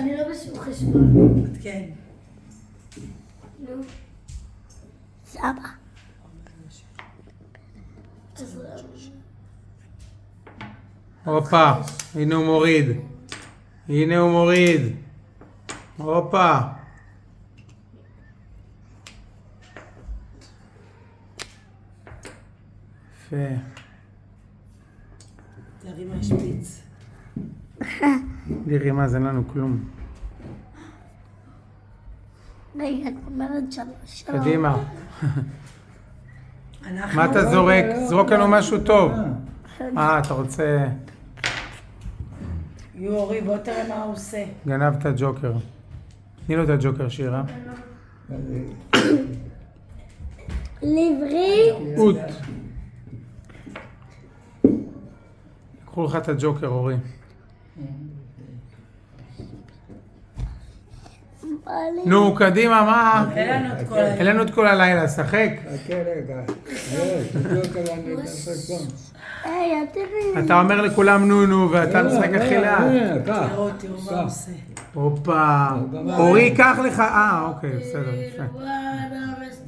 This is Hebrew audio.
אני לא בשיעור חשבון. כן. נו. סבא. הופה, הנה הוא מוריד. הנה הוא מוריד. הופה. יפה. תראי מהשפיץ. תראי מה זה לנו כלום. רגע, את אומרת שלוש. קדימה. אנחנו... מה אתה זורק? זרוק לנו משהו טוב. אתה רוצה... יורי, בוא תראה מה הוא עושה. גנבת ג'וקר. תני לו את הג'וקר, שירה. לברי. אוט. קחו לך את הג'וקר, אורי. נו, קדימה, מה? אין לנו את כל הלילה, שחק. חכה רגע. בדיוק אני אתן היי, תראי. אתה אומר לכולם נו נו, ואתה משחק הכי לאט. תראו מה הוא עושה. הופה. אורי, קח לך... אוקיי, בסדר, יפה. וואלה.